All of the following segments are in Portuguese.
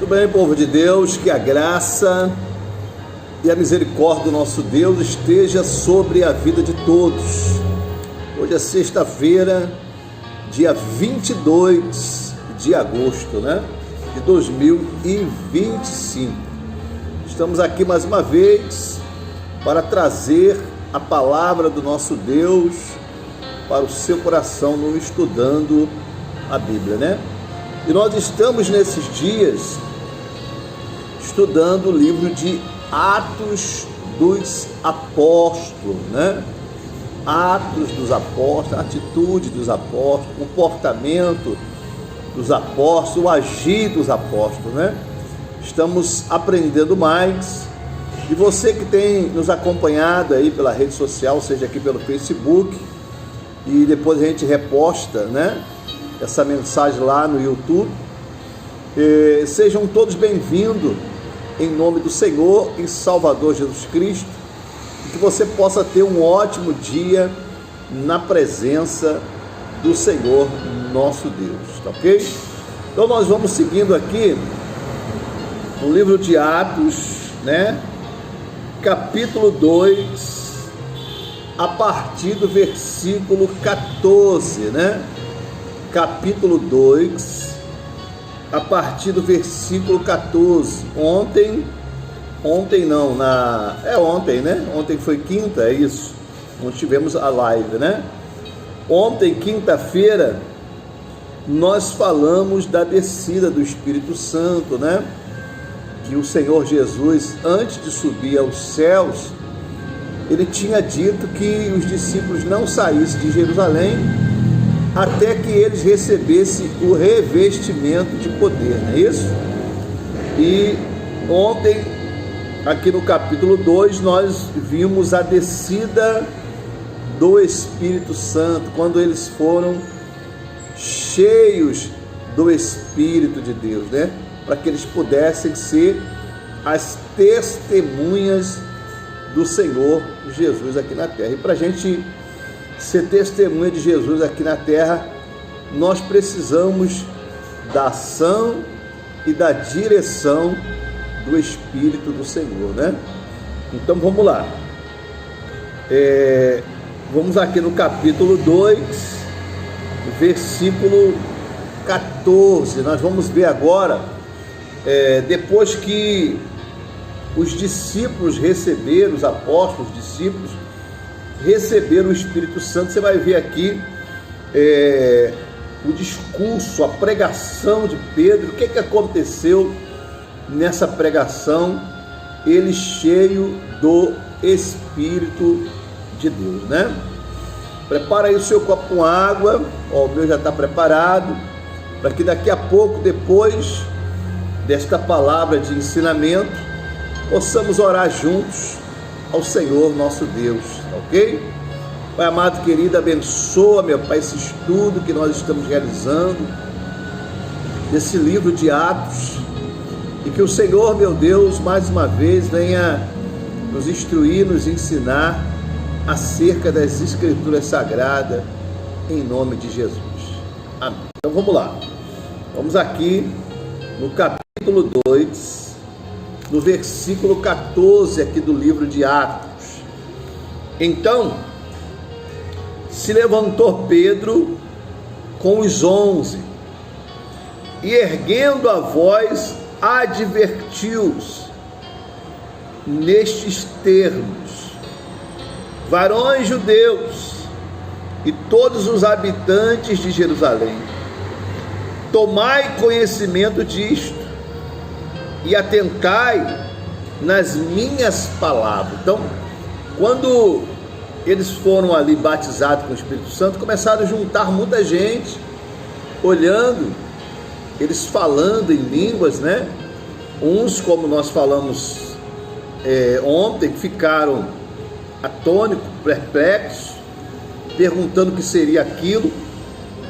Muito bem, povo de Deus, que a graça e a misericórdia do nosso Deus esteja sobre a vida de todos. Hoje é sexta-feira, dia 22 de agosto, de 2025. Estamos aqui mais uma vez para trazer a palavra do nosso Deus para o seu coração, no estudando a Bíblia, E nós estamos nesses dias estudando o livro de Atos dos Apóstolos, Atos dos Apóstolos, atitude dos apóstolos, comportamento dos apóstolos, o agir dos apóstolos, Estamos aprendendo mais. E você que tem nos acompanhado aí pela rede social, seja aqui pelo Facebook, e depois a gente reposta, essa mensagem lá no YouTube, sejam todos bem-vindos em nome do Senhor e Salvador Jesus Cristo, e que você possa ter um ótimo dia na presença do Senhor nosso Deus, tá ok? Então nós vamos seguindo aqui no livro de Atos, capítulo 2, a partir do versículo 14, capítulo 2, a partir do versículo 14. Ontem foi quinta, é isso, nós tivemos a live, Ontem, quinta-feira, nós falamos da descida do Espírito Santo, que o Senhor Jesus, antes de subir aos céus, ele tinha dito que os discípulos não saíssem de Jerusalém até que eles recebessem o revestimento de poder, não é isso? E ontem, aqui no capítulo 2, nós vimos a descida do Espírito Santo, quando eles foram cheios do Espírito de Deus, para que eles pudessem ser as testemunhas do Senhor Jesus aqui na terra. E para a gente ser testemunha de Jesus aqui na terra, nós precisamos da ação e da direção do Espírito do Senhor, Então vamos lá, vamos aqui no capítulo 2, versículo 14, nós vamos ver agora, depois que os discípulos receberam, os apóstolos, os discípulos receberam o Espírito Santo. Você vai ver aqui o discurso, a pregação de Pedro. O que aconteceu nessa pregação? Ele cheio do Espírito de Deus, Prepara aí o seu copo com água, o meu já está preparado, para que daqui a pouco, depois desta palavra de ensinamento, possamos orar juntos ao Senhor nosso Deus, ok? Pai amado, querido, abençoa, meu Pai, esse estudo que nós estamos realizando, desse livro de Atos, e que o Senhor, meu Deus, mais uma vez venha nos instruir, nos ensinar acerca das Escrituras Sagradas, em nome de Jesus. Amém. Então vamos lá, vamos aqui no capítulo 2, no versículo 14 aqui do livro de Atos. Então se levantou Pedro com os 11 e, erguendo a voz, advertiu-os nestes termos: varões judeus e todos os habitantes de Jerusalém, tomai conhecimento disto e atentai nas minhas palavras. Então, quando eles foram ali batizados com o Espírito Santo, começaram a juntar muita gente, olhando, eles falando em línguas, né? Uns, como nós falamos ontem, ficaram atônicos, perplexos, perguntando o que seria aquilo,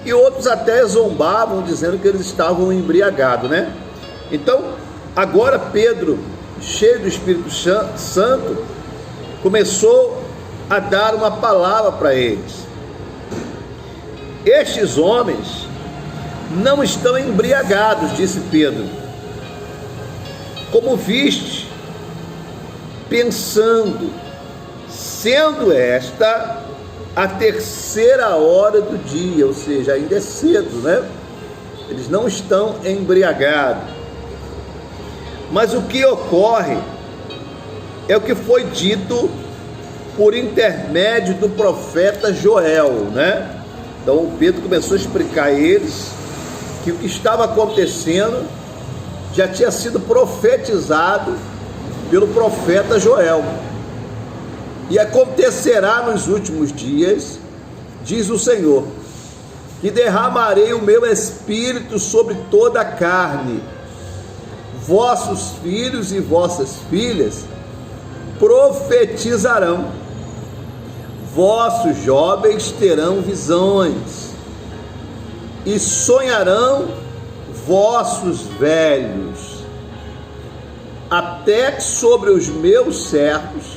e outros até zombavam, dizendo que eles estavam embriagados, né? Então, agora Pedro, cheio do Espírito Santo, começou a dar uma palavra para eles. Estes homens não estão embriagados, disse Pedro, como viste, pensando, sendo esta a 3ª hora do dia, ou seja, ainda é cedo, né? Eles não estão embriagados. Mas o que ocorre é o que foi dito por intermédio do profeta Joel, né? Então o Pedro começou a explicar a eles que o que estava acontecendo já tinha sido profetizado pelo profeta Joel. E acontecerá nos últimos dias, diz o Senhor, que derramarei o meu espírito sobre toda a carne. Vossos filhos e vossas filhas profetizarão. Vossos jovens terão visões, e sonharão vossos velhos. Até sobre os meus servos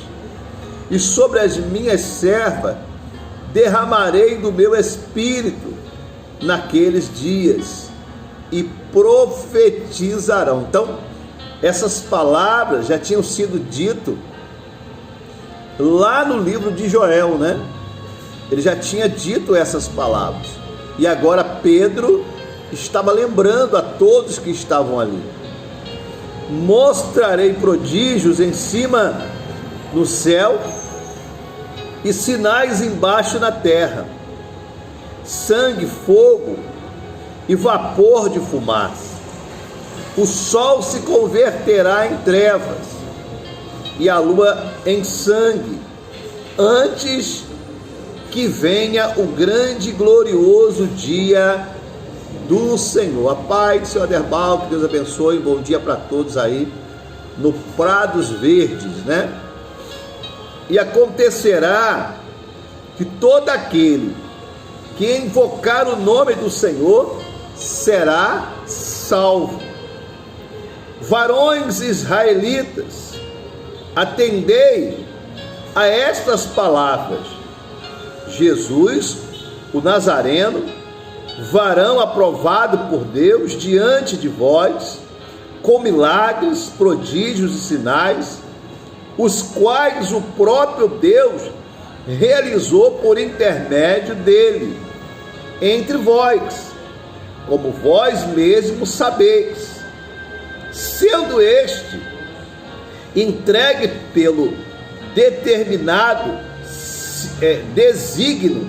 e sobre as minhas servas derramarei do meu espírito naqueles dias, e profetizarão. Então, essas palavras já tinham sido ditas lá no livro de Joel, né? Ele já tinha dito essas palavras, e agora Pedro estava lembrando a todos que estavam ali. Mostrarei prodígios em cima no céu e sinais embaixo na terra, sangue, fogo e vapor de fumaça. O sol se converterá em trevas e a lua em sangue, antes que venha o grande e glorioso dia do Senhor. A paz do Senhor Aderbal, que Deus abençoe, bom dia para todos aí no Prados Verdes, né? E acontecerá que todo aquele que invocar o nome do Senhor será salvo. Varões israelitas, atendei a estas palavras. Jesus, o Nazareno, varão aprovado por Deus diante de vós, com milagres, prodígios e sinais, os quais o próprio Deus realizou por intermédio dele, entre vós, como vós mesmos sabeis, sendo este entregue pelo determinado desígnio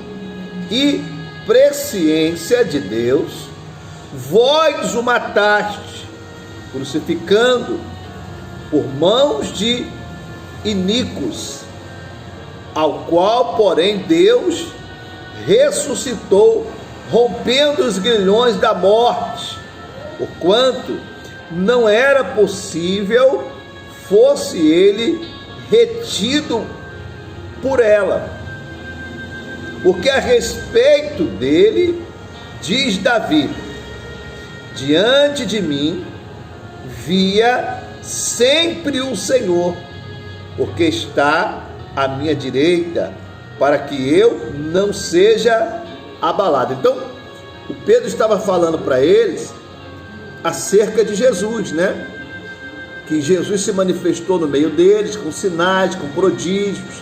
e presciência de Deus, vós o mataste, crucificando por mãos de iníquos, ao qual, porém, Deus ressuscitou, rompendo os grilhões da morte, porquanto não era possível fosse ele retido por ela. Porque a respeito dele, diz Davi: diante de mim via sempre o Senhor, porque está à minha direita, para que eu não seja abalado. Então, o Pedro estava falando para eles acerca de Jesus, né? Que Jesus se manifestou no meio deles, com sinais, com prodígios,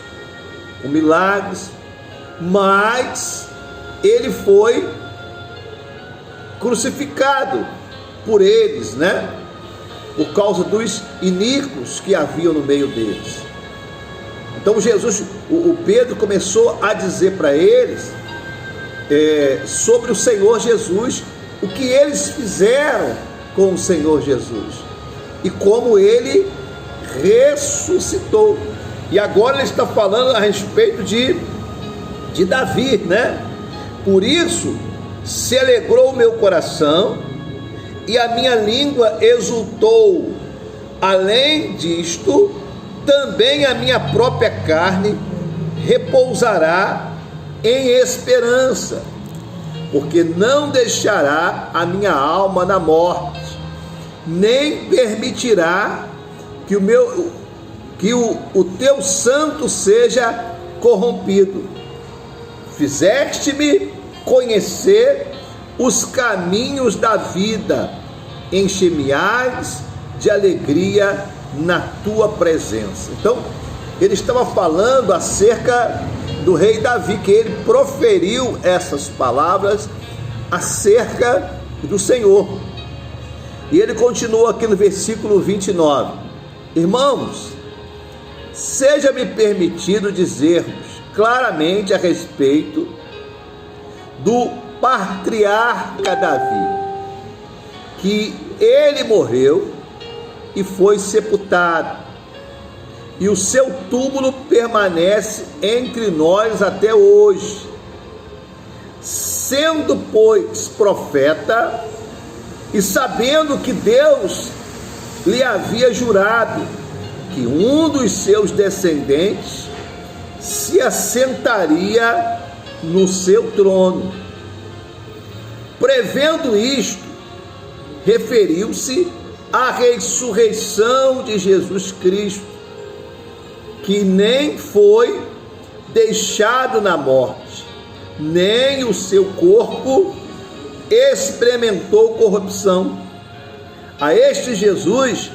com milagres, mas ele foi crucificado por eles, né? Por causa dos iníquos que haviam no meio deles. Então Jesus, o Pedro começou a dizer para eles sobre o Senhor Jesus, o que eles fizeram com o Senhor Jesus e como ele ressuscitou. E agora ele está falando a respeito de de Davi, né? Por isso se alegrou o meu coração e a minha língua exultou. Além disto, também a minha própria carne repousará em esperança, porque não deixará a minha alma na morte, nem permitirá que o teu santo seja corrompido. Fizeste-me conhecer os caminhos da vida, enche-me-ás de alegria na tua presença. Então, ele estava falando acerca do rei Davi, que ele proferiu essas palavras acerca do Senhor. E ele continua aqui no versículo 29. Irmãos, seja-me permitido dizer-vos claramente a respeito do patriarca Davi, que ele morreu e foi sepultado, e o seu túmulo permanece entre nós até hoje. Sendo, pois, profeta, e sabendo que Deus lhe havia jurado que um dos seus descendentes se assentaria no seu trono, prevendo isto, referiu-se à ressurreição de Jesus Cristo, que nem foi deixado na morte, nem o seu corpo experimentou corrupção. A este Jesus,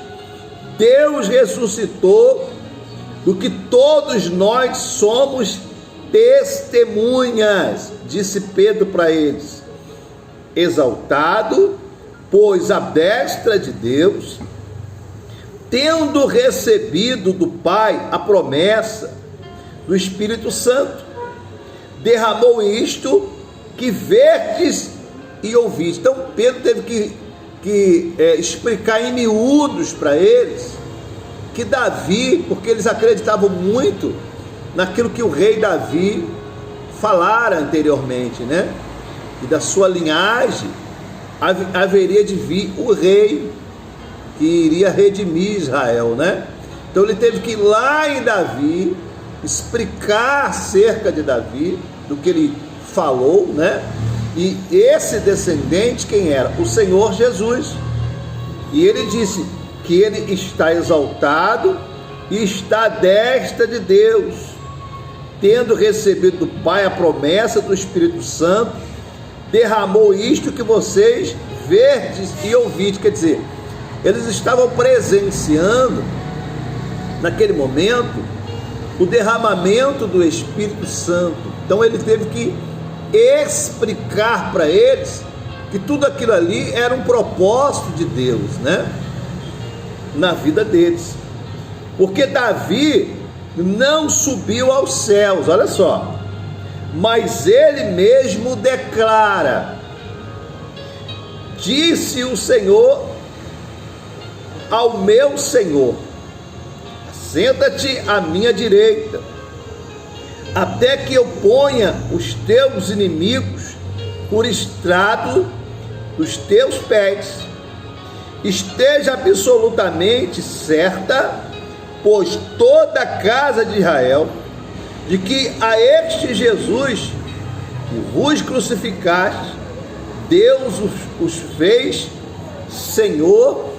Deus ressuscitou, do que todos nós somos testemunhas, disse Pedro para eles. Exaltado, pois à destra de Deus, tendo recebido do Pai a promessa do Espírito Santo, derramou isto que verdes e ouvistes. Então Pedro teve que explicar em miúdos para eles que Davi, porque eles acreditavam muito naquilo que o rei Davi falara anteriormente, né? E da sua linhagem haveria de vir o rei que iria redimir Israel, né? Então ele teve que ir lá em Davi, explicar acerca de Davi, do que ele falou, né? E esse descendente, quem era? O Senhor Jesus. E ele disse que ele está exaltado e está à destra de Deus, tendo recebido do Pai a promessa do Espírito Santo, derramou isto que vocês verdes e ouvistes. Quer dizer, eles estavam presenciando naquele momento o derramamento do Espírito Santo. Então ele teve que explicar para eles que tudo aquilo ali era um propósito de Deus, né? Na vida deles. Porque Davi não subiu aos céus, olha só, mas ele mesmo declara: disse o Senhor ao meu Senhor, senta-te à minha direita, até que eu ponha os teus inimigos por estrado dos teus pés. Esteja absolutamente certa, pois toda a casa de Israel, de que a este Jesus que vos crucificaste, Deus os fez Senhor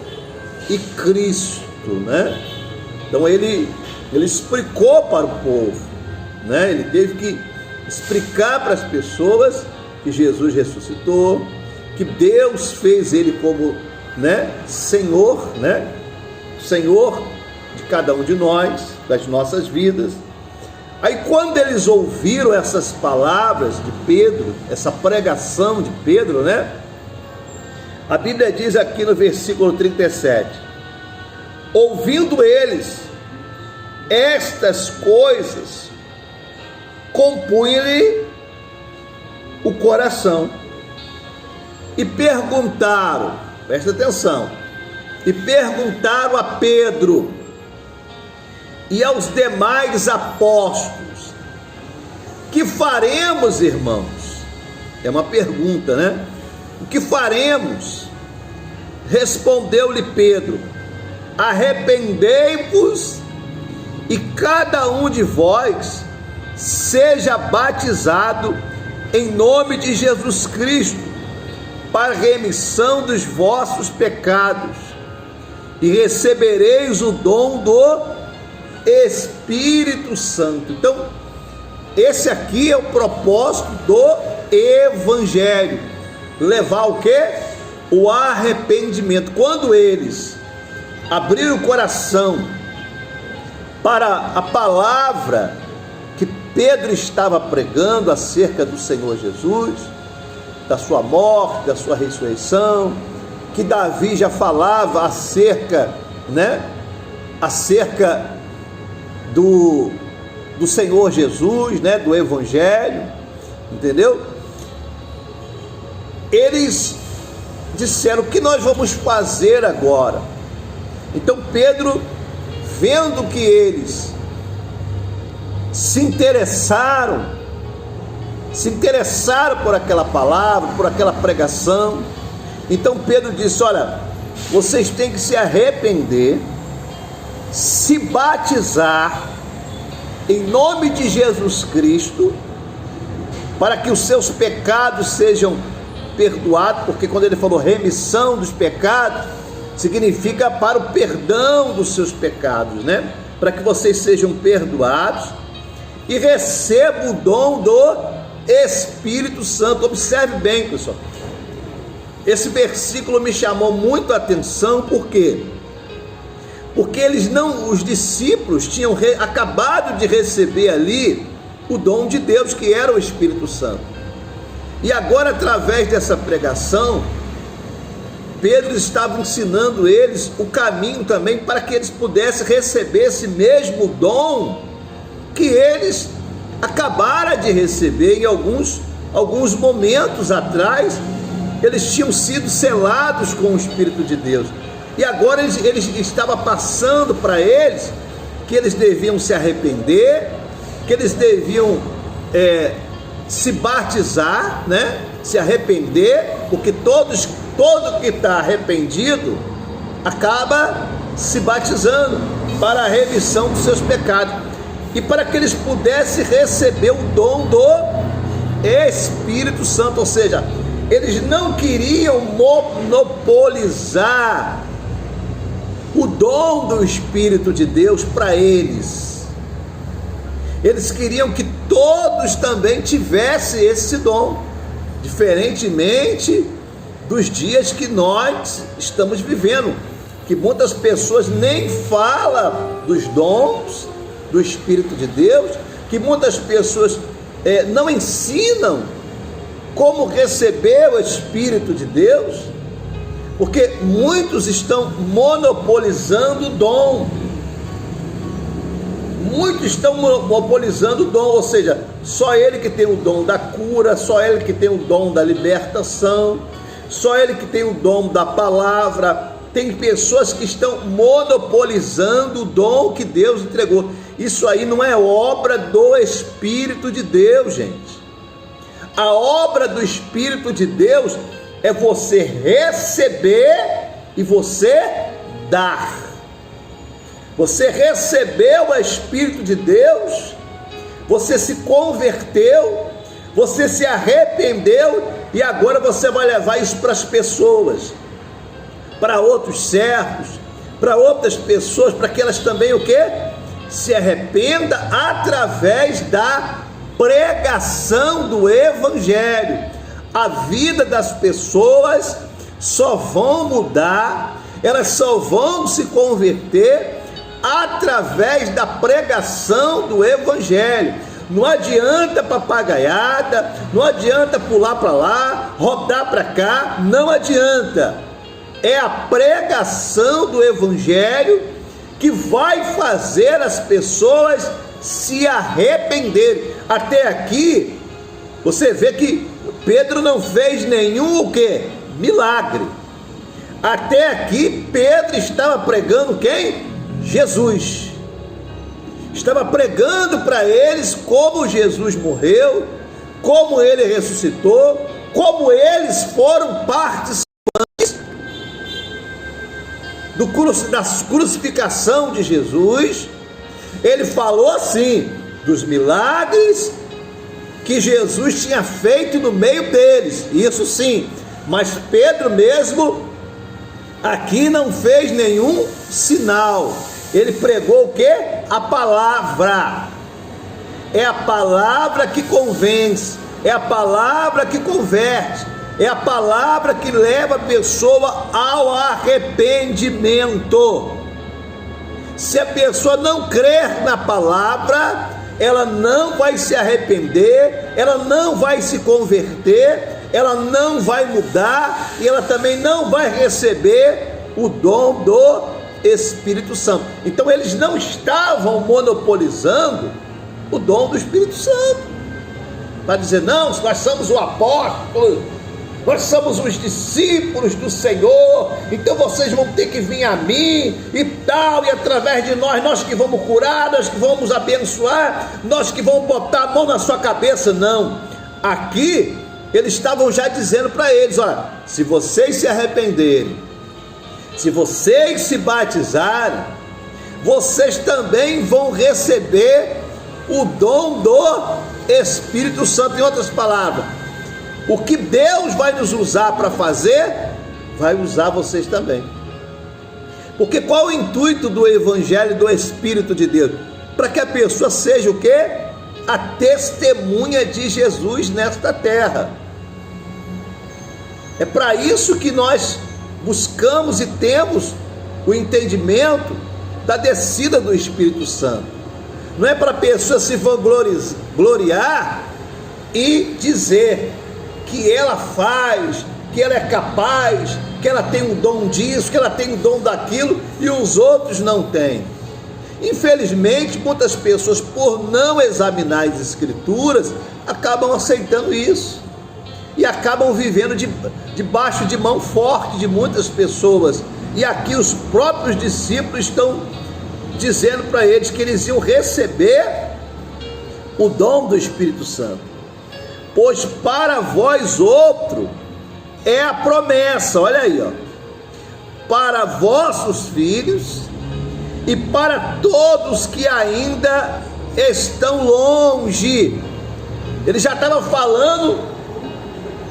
e Cristo, né? Então ele explicou para o povo, né? Ele teve que explicar para as pessoas que Jesus ressuscitou, que Deus fez ele como, né, Senhor, né? Senhor de cada um de nós, das nossas vidas. Aí quando eles ouviram essas palavras de Pedro, essa pregação de Pedro, né? A Bíblia diz aqui no versículo 37, ouvindo eles estas coisas, compunha-lhe o coração, e perguntaram, presta atenção, e perguntaram a Pedro e aos demais apóstolos: Que faremos, irmãos? É uma pergunta, né? O que faremos? Respondeu-lhe Pedro: arrependei-vos e cada um de vós seja batizado em nome de Jesus Cristo para remissão dos vossos pecados, e recebereis o dom do Espírito Santo. Então, esse aqui é o propósito do Evangelho: levar o quê? O arrependimento. Quando eles abriram o coração para a palavra que Pedro estava pregando acerca do Senhor Jesus, da sua morte, da sua ressurreição, que Davi já falava acerca, né? Acerca do Senhor Jesus, né? Do Evangelho, entendeu? Eles disseram: o que nós vamos fazer agora? Então Pedro, vendo que eles se interessaram por aquela palavra, por aquela pregação, então Pedro disse: olha, vocês têm que se arrepender, se batizar em nome de Jesus Cristo, para que os seus pecados sejam perdoados, porque quando ele falou remissão dos pecados, significa para o perdão dos seus pecados, né? Para que vocês sejam perdoados e recebam o dom do Espírito Santo. Observe bem, pessoal, esse versículo me chamou muito a atenção. Por quê? Porque os discípulos tinham acabado de receber ali o dom de Deus, que era o Espírito Santo, e agora, através dessa pregação, Pedro estava ensinando eles o caminho também para que eles pudessem receber esse mesmo dom que eles acabaram de receber. Em alguns momentos atrás, eles tinham sido selados com o Espírito de Deus, e agora eles estava passando para eles que eles deviam se arrepender, que eles deviam se batizar, né? Se arrepender, porque todo que está arrependido acaba se batizando para a remissão dos seus pecados, e para que eles pudessem receber o dom do Espírito Santo. Ou seja, eles não queriam monopolizar o dom do Espírito de Deus para eles. Eles queriam que todos também tivessem esse dom, diferentemente dos dias que nós estamos vivendo, que muitas pessoas nem falam dos dons do Espírito de Deus, que muitas pessoas não ensinam como receber o Espírito de Deus, porque muitos estão monopolizando o dom. Muitos estão monopolizando o dom, ou seja, só ele que tem o dom da cura, só ele que tem o dom da libertação, só ele que tem o dom da palavra. Tem pessoas que estão monopolizando o dom que Deus entregou. Isso aí não é obra do Espírito de Deus, gente. A obra do Espírito de Deus é você receber e você dar. Você recebeu o Espírito de Deus, você se converteu, você se arrependeu, e agora você vai levar isso para as pessoas, para outros servos, para outras pessoas, para que elas também o quê? Se arrependa através da pregação do Evangelho. A vida das pessoas só vão mudar, elas só vão se converter através da pregação do Evangelho. Não adianta papagaiada, não adianta pular para lá, rodar para cá, não adianta. É a pregação do Evangelho que vai fazer as pessoas se arrependerem. Até aqui, você vê que Pedro não fez nenhum o quê? Milagre. Até aqui, Pedro estava pregando quem? Jesus. estava pregando para eles como Jesus morreu, como ele ressuscitou, como eles foram participantes da crucificação de Jesus. Ele falou assim, dos milagres que Jesus tinha feito no meio deles, isso sim, mas Pedro mesmo aqui não fez nenhum sinal. Ele pregou o que? A palavra. É a palavra que convence, é a palavra que converte, é a palavra que leva a pessoa ao arrependimento. Se a pessoa não crer na palavra, ela não vai se arrepender, ela não vai se converter, ela não vai mudar e ela também não vai receber o dom do Espírito Santo. Então eles não estavam monopolizando o dom do Espírito Santo para dizer, não, nós somos o apóstolo, nós somos os discípulos do Senhor, então vocês vão ter que vir a mim e tal, e através de nós que vamos curar, nós que vamos abençoar, nós que vamos botar a mão na sua cabeça. Não, aqui eles estavam já dizendo para eles, olha, se vocês se arrependerem, se vocês se batizarem, vocês também vão receber o dom do Espírito Santo. Em outras palavras, o que Deus vai nos usar para fazer, vai usar vocês também. Porque qual o intuito do Evangelho do Espírito de Deus? Para que a pessoa seja o quê? A testemunha de Jesus nesta terra. É para isso que nós buscamos e temos o entendimento da descida do Espírito Santo. Não é para a pessoa se vangloriar e dizer que ela faz, que ela é capaz, que ela tem um dom disso, que ela tem um dom daquilo e os outros não têm. Infelizmente, muitas pessoas, por não examinar as Escrituras, acabam aceitando isso e acabam vivendo debaixo de mão forte de muitas pessoas. E aqui os próprios discípulos estão dizendo para eles que eles iam receber o dom do Espírito Santo. Pois para vós outro é a promessa, olha aí, ó, para vossos filhos e para todos que ainda estão longe. Ele já estava falando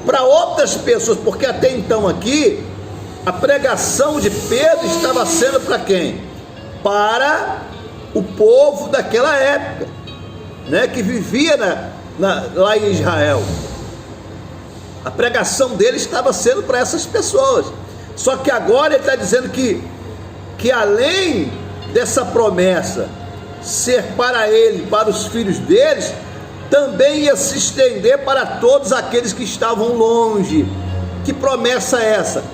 para outras pessoas, porque até então aqui a pregação de Pedro estava sendo para quem? Para o povo daquela época, né, que vivia lá em Israel. A pregação dele estava sendo para essas pessoas. Só que agora ele está dizendo que além dessa promessa ser para ele, para os filhos deles, também ia se estender para todos aqueles que estavam longe. Que promessa é essa?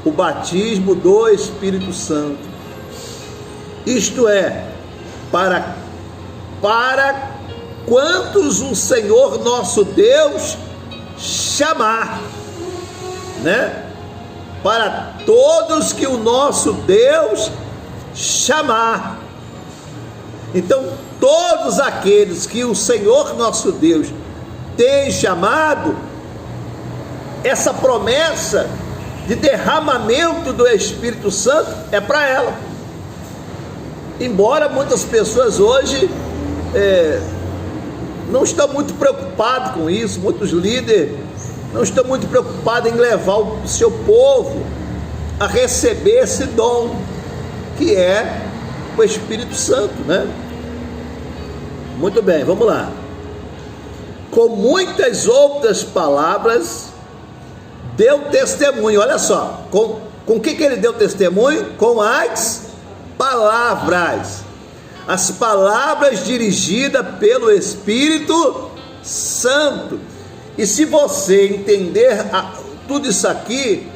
O batismo do Espírito Santo. Isto é, para quantos o Senhor nosso Deus chamar, né? Para todos que o nosso Deus chamar. Então, todos aqueles que o Senhor nosso Deus tem chamado, essa promessa de derramamento do Espírito Santo é para ela. Embora muitas pessoas hoje não estão muito preocupados com isso, muitos líderes não estão muito preocupados em levar o seu povo a receber esse dom, que é o Espírito Santo, né? Muito bem, vamos lá. Com muitas outras palavras, deu testemunho, olha só, com o que ele deu testemunho? Com as palavras, as palavras dirigidas pelo Espírito Santo. E se você entender tudo isso aqui,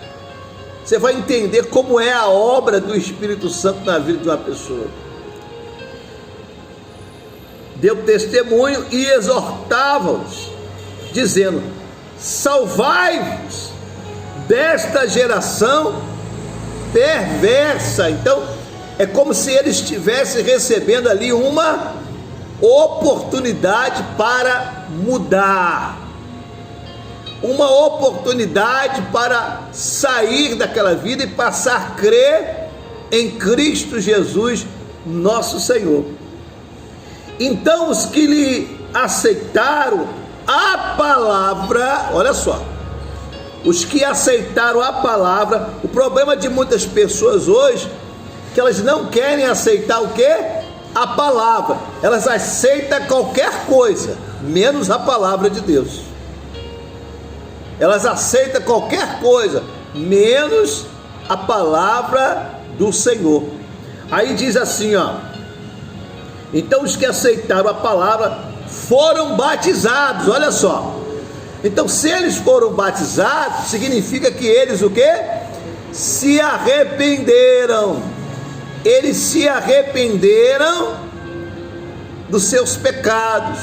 você vai entender como é a obra do Espírito Santo na vida de uma pessoa. Deu testemunho e exortava-os, dizendo: salvai-vos desta geração perversa. Então é como se ele estivesse recebendo ali uma oportunidade para mudar, uma oportunidade para sair daquela vida e passar a crer em Cristo Jesus, nosso Senhor. Então os que lhe aceitaram a palavra, olha só, os que aceitaram a palavra, o problema de muitas pessoas hoje, que elas não querem aceitar o quê? A palavra. Elas aceitam qualquer coisa, menos a palavra de Deus. Elas aceitam qualquer coisa, menos a palavra do Senhor. Aí diz assim, ó: então os que aceitaram a palavra foram batizados. Olha só. Então, se eles foram batizados, significa que eles o quê? Se arrependeram. Eles se arrependeram dos seus pecados.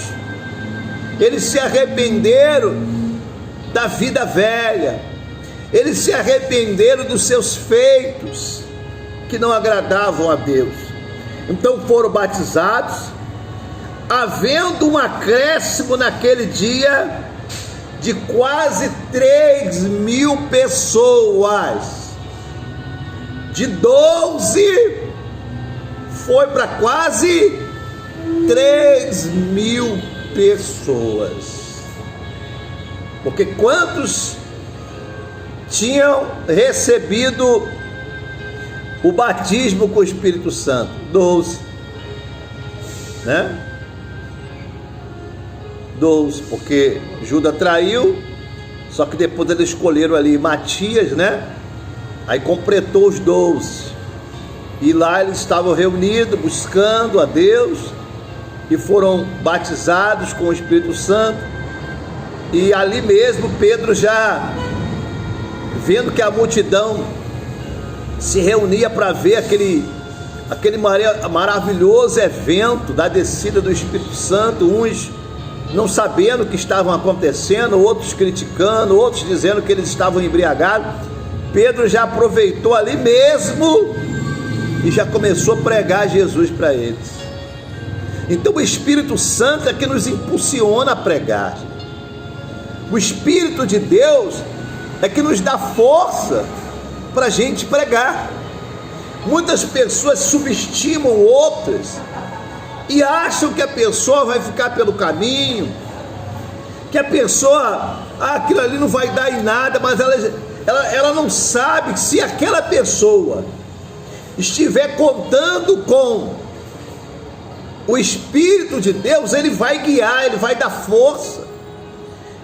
Eles se arrependeram da vida velha. Eles se arrependeram dos seus feitos que não agradavam a Deus. Então foram batizados, havendo um acréscimo naquele dia de quase 3.000 pessoas. De 12 foi para quase 3.000 pessoas. Porque quantos tinham recebido o batismo com o Espírito Santo? 12, né? 12, porque Judas traiu, só que depois eles escolheram ali Matias, né? Aí completou os 12, e lá eles estavam reunidos, buscando a Deus, e foram batizados com o Espírito Santo. E ali mesmo Pedro, já vendo que a multidão se reunia para ver aquele maravilhoso evento da descida do Espírito Santo, uns não sabendo o que estavam acontecendo, outros criticando, outros dizendo que eles estavam embriagados, Pedro já aproveitou ali mesmo e já começou a pregar Jesus para eles. Então o Espírito Santo é que nos impulsiona a pregar. O Espírito de Deus é que nos dá força para a gente pregar. Muitas pessoas subestimam outras e acham que a pessoa vai ficar pelo caminho, que a pessoa, aquilo ali não vai dar em nada, mas ela não sabe que se aquela pessoa estiver contando com o Espírito de Deus, ele vai guiar, ele vai dar força,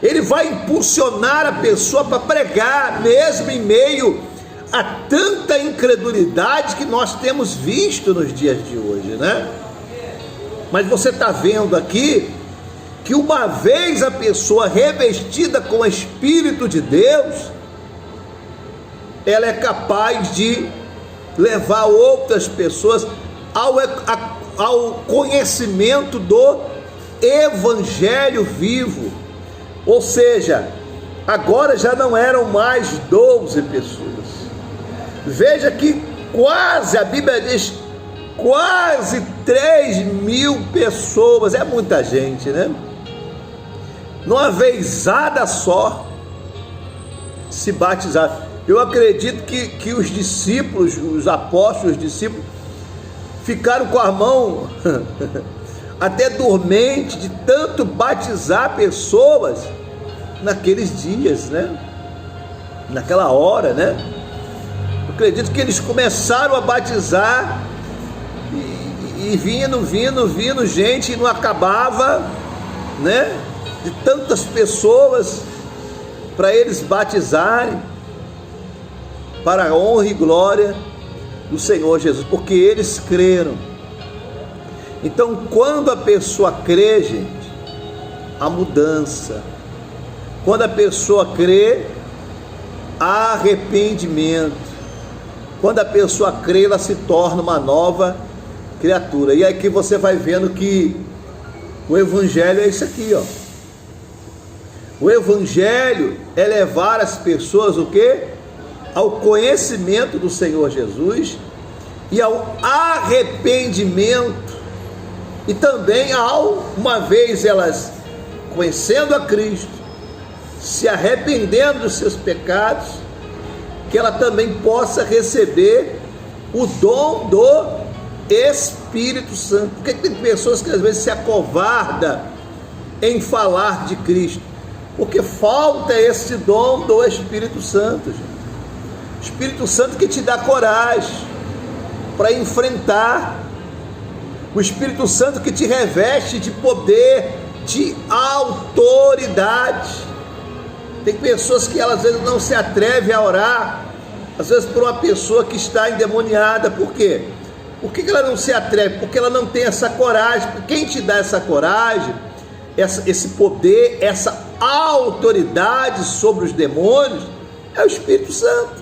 ele vai impulsionar a pessoa para pregar, mesmo em meio a tanta incredulidade que nós temos visto nos dias de hoje, né? Mas você está vendo aqui que uma vez a pessoa revestida com o Espírito de Deus, ela é capaz de levar outras pessoas ao conhecimento do Evangelho vivo. Ou seja, agora já não eram mais 12 pessoas. Veja que quase, a Bíblia diz, quase 3.000 pessoas, é muita gente, né? Numa vezada só se batizaram. Eu acredito que os discípulos, os apóstolos, os discípulos, ficaram com a mão até dormente de tanto batizar pessoas naqueles dias, né? Naquela hora, né? Eu acredito que eles começaram a batizar e vindo gente, e não acabava, né? De tantas pessoas para eles batizarem, para a honra e glória do Senhor Jesus, porque eles creram. Então, quando a pessoa crê, gente, há mudança. Quando a pessoa crê, há arrependimento. Quando a pessoa crê, ela se torna uma nova criatura. E aqui você vai vendo que o Evangelho é isso aqui, ó. O Evangelho é levar as pessoas o quê? Ao conhecimento do Senhor Jesus e ao arrependimento E também, uma vez elas conhecendo a Cristo, se arrependendo dos seus pecados, que ela também possa receber o dom do Espírito Santo. Porque tem pessoas que às vezes se acovardam em falar de Cristo, porque falta esse dom do Espírito Santo, gente. O Espírito Santo que te dá coragem para enfrentar, o Espírito Santo que te reveste de poder, de autoridade. Tem pessoas que elas às vezes não se atrevem a orar, às vezes por uma pessoa que está endemoniada. Por quê? Por que ela não se atreve? Porque ela não tem essa coragem. Quem te dá essa coragem, esse poder, essa autoridade sobre os demônios, é o Espírito Santo.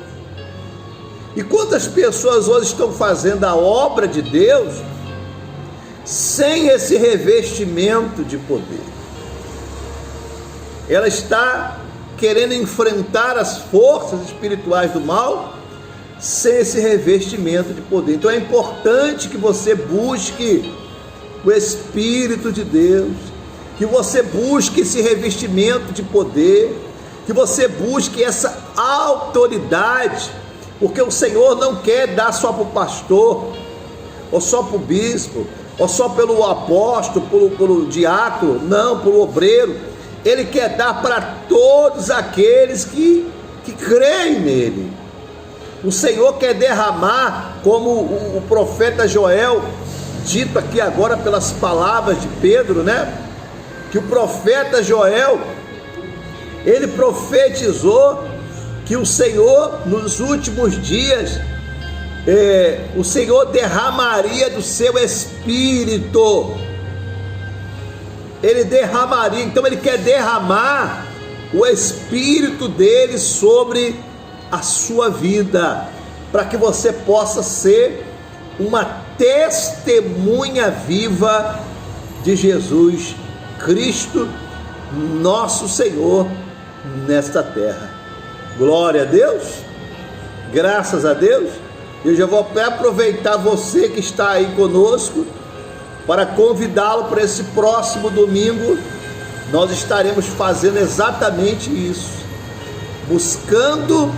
E quantas pessoas hoje estão fazendo a obra de Deus sem esse revestimento de poder? Ela está querendo enfrentar as forças espirituais do mal sem esse revestimento de poder. Então é importante que você busque o Espírito de Deus, que você busque esse revestimento de poder, que você busque essa autoridade, porque o Senhor não quer dar só para o pastor, ou só para o bispo, ou só pelo apóstolo, pelo diácono, não, pelo obreiro. Ele quer dar para todos aqueles que creem nele. O Senhor quer derramar, como o profeta Joel, dito aqui agora pelas palavras de Pedro, né? Que o profeta Joel, ele profetizou que o Senhor, nos últimos dias, o Senhor derramaria do seu Espírito. Ele derramaria, então ele quer derramar o Espírito dele sobre a sua vida, para que você possa ser uma testemunha viva de Jesus Cristo, nosso Senhor, nesta terra. Glória a Deus, graças a Deus. Eu já vou aproveitar você que está aí conosco para convidá-lo para esse próximo domingo. Nós estaremos fazendo exatamente isso, buscando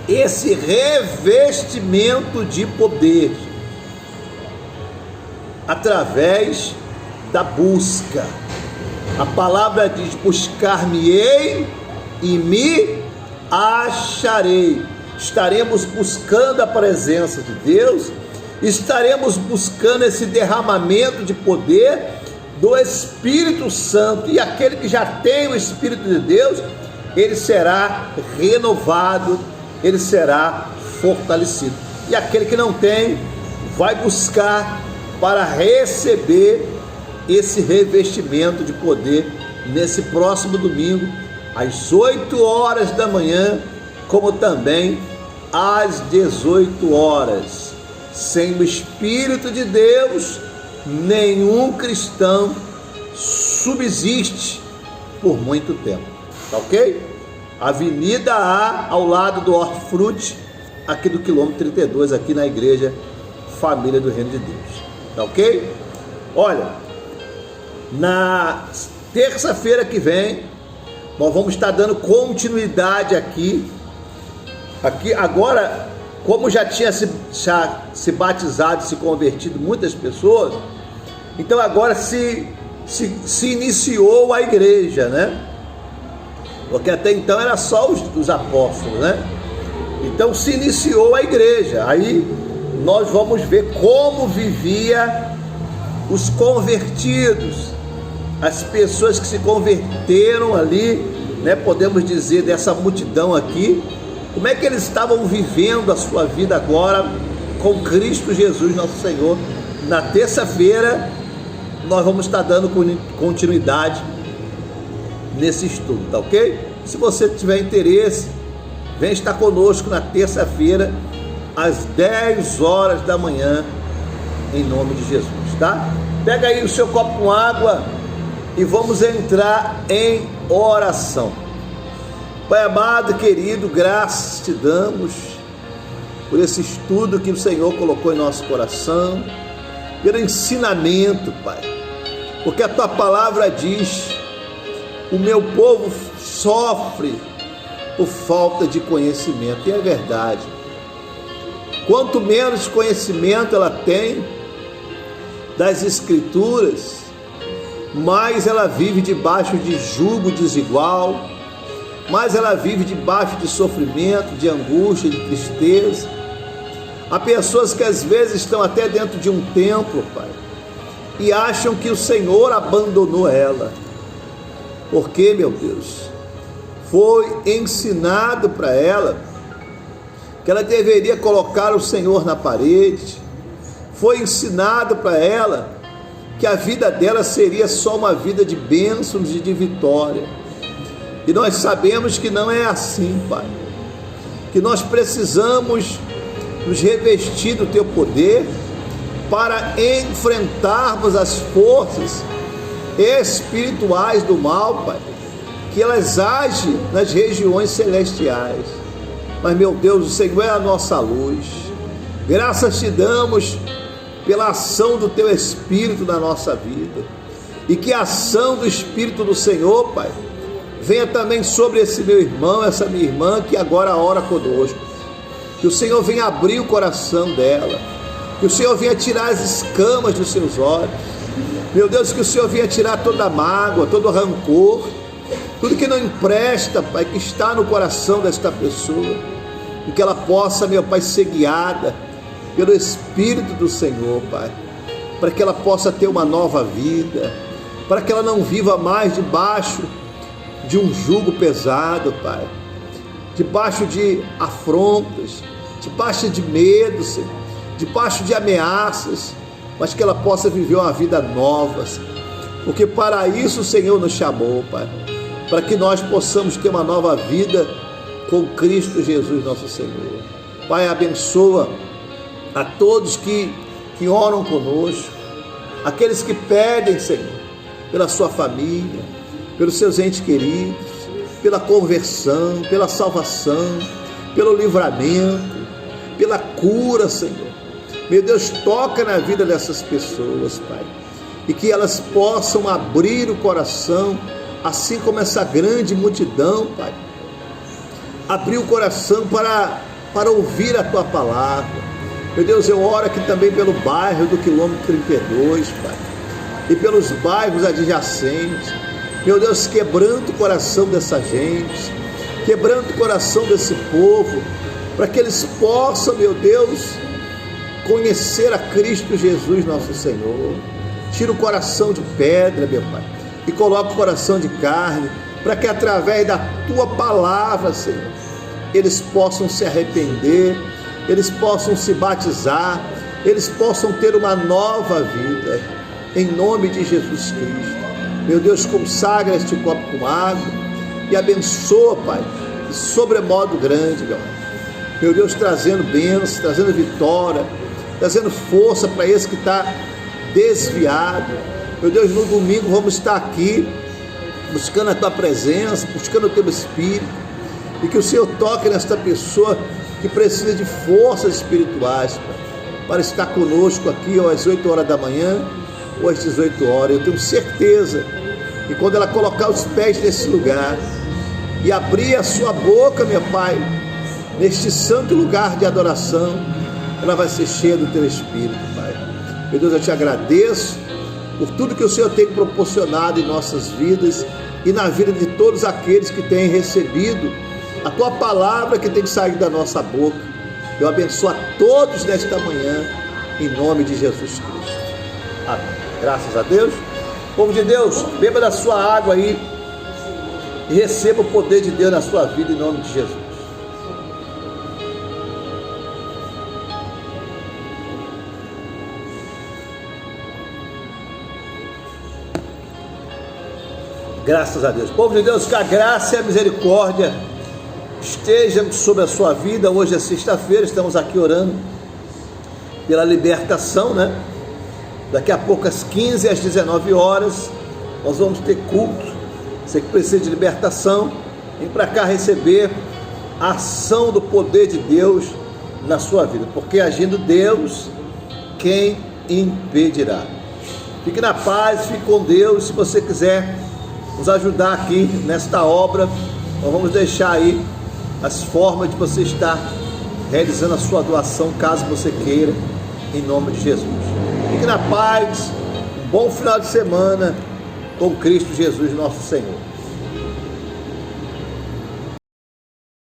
esse revestimento de poder, através da busca. A palavra diz: buscar-me-ei e me acharei. Estaremos buscando a presença de Deus, estaremos buscando esse derramamento de poder do Espírito Santo, e aquele que já tem o Espírito de Deus, ele será renovado, ele será fortalecido. E aquele que não tem, vai buscar para receber esse revestimento de poder nesse próximo domingo, às 8 horas da manhã, como também às 18 horas. Sem o Espírito de Deus, nenhum cristão subsiste por muito tempo, tá ok? Avenida A, ao lado do Hortifruti, aqui do quilômetro 32, aqui na Igreja Família do Reino de Deus, tá ok? Olha, na terça-feira que vem, nós vamos estar dando continuidade aqui agora, como já tinha se batizado, se convertido muitas pessoas, então agora se iniciou a igreja, né? Porque até então era só os apóstolos, né? Então se iniciou a igreja. Aí nós vamos ver como vivia os convertidos, as pessoas que se converteram ali, né? Podemos dizer, dessa multidão aqui, como é que eles estavam vivendo a sua vida agora com Cristo Jesus, nosso Senhor. Na terça-feira nós vamos estar dando continuidade nesse estudo, tá ok? Se você tiver interesse, vem estar conosco na terça-feira, às 10 horas da manhã, em nome de Jesus, tá? Pega aí o seu copo com água e vamos entrar em oração. Pai amado, querido, graças te damos por esse estudo que o Senhor colocou em nosso coração. pelo ensinamento, Pai. Porque a Tua palavra diz: o meu povo sofre por falta de conhecimento. E é verdade. Quanto menos conhecimento ela tem das Escrituras, mais ela vive debaixo de jugo desigual, mais ela vive debaixo de sofrimento, de angústia, de tristeza. Há pessoas que às vezes estão até dentro de um templo, Pai, e acham que o Senhor abandonou ela. Porque, meu Deus, foi ensinado para ela que ela deveria colocar o Senhor na parede. Foi ensinado para ela que a vida dela seria só uma vida de bênçãos e de vitória. E nós sabemos que não é assim, Pai. Que nós precisamos nos revestir do Teu poder para enfrentarmos as forças espirituais do mal, Pai, que elas agem nas regiões celestiais. Mas, meu Deus, o Senhor é a nossa luz. Graças te damos pela ação do Teu Espírito na nossa vida, e que a ação do Espírito do Senhor, Pai, venha também sobre esse meu irmão, essa minha irmã que agora ora conosco. Que o Senhor venha abrir o coração dela, que o Senhor venha tirar as escamas dos seus olhos, meu Deus, que o Senhor venha tirar toda a mágoa, todo o rancor, tudo que não empresta, Pai, que está no coração desta pessoa, e que ela possa, meu Pai, ser guiada pelo Espírito do Senhor, Pai, para que ela possa ter uma nova vida, para que ela não viva mais debaixo de um jugo pesado, Pai, debaixo de afrontas, debaixo de medo, Senhor, debaixo de ameaças, mas que ela possa viver uma vida nova, Senhor, porque para isso o Senhor nos chamou, Pai, para que nós possamos ter uma nova vida com Cristo Jesus, nosso Senhor. Pai, abençoa a todos que oram conosco, aqueles que pedem, Senhor, pela sua família, pelos seus entes queridos, pela conversão, pela salvação, pelo livramento, pela cura, Senhor. Meu Deus, toca na vida dessas pessoas, Pai, e que elas possam abrir o coração, assim como essa grande multidão, Pai, abrir o coração para ouvir a Tua palavra. Meu Deus, eu oro aqui também pelo bairro do quilômetro 32, Pai, e pelos bairros adjacentes. Meu Deus, quebranta o coração dessa gente, quebranta o coração desse povo, para que eles possam, meu Deus, conhecer a Cristo Jesus, nosso Senhor. Tira o coração de pedra, meu Pai, e coloca o coração de carne, para que através da Tua palavra, Senhor, eles possam se arrepender, eles possam se batizar, eles possam ter uma nova vida, em nome de Jesus Cristo. Meu Deus, consagra este copo com água e abençoa, Pai, de sobremodo grande, meu Deus, trazendo bênçãos, trazendo vitória, trazendo força para esse que está desviado. Meu Deus, no domingo vamos estar aqui buscando a Tua presença, buscando o Teu Espírito, e que o Senhor toque nesta pessoa que precisa de forças espirituais, Pai, para estar conosco aqui às 8 horas da manhã ou às 18 horas. Eu tenho certeza que quando ela colocar os pés nesse lugar e abrir a sua boca, meu Pai, neste santo lugar de adoração, ela vai ser cheia do Teu Espírito, Pai. Meu Deus, eu Te agradeço por tudo que o Senhor tem proporcionado em nossas vidas e na vida de todos aqueles que têm recebido a Tua palavra que tem que sair da nossa boca. Eu abençoo a todos nesta manhã, em nome de Jesus Cristo. Amém. Graças a Deus. Povo de Deus, beba da sua água aí e receba o poder de Deus na sua vida, em nome de Jesus. Graças a Deus. Povo de Deus, que a graça e a misericórdia estejam sobre a sua vida. Hoje é sexta-feira, estamos aqui orando pela libertação, né? Daqui a pouco, às 15 às 19 horas, nós vamos ter culto. Você que precisa de libertação, vem para cá receber a ação do poder de Deus na sua vida, porque agindo Deus, quem impedirá. Fique na paz, fique com Deus. Se você quiser nos ajudar aqui nesta obra, nós vamos deixar aí as formas de você estar realizando a sua doação, caso você queira, em nome de Jesus. Fique na paz, um bom final de semana com Cristo Jesus, nosso Senhor.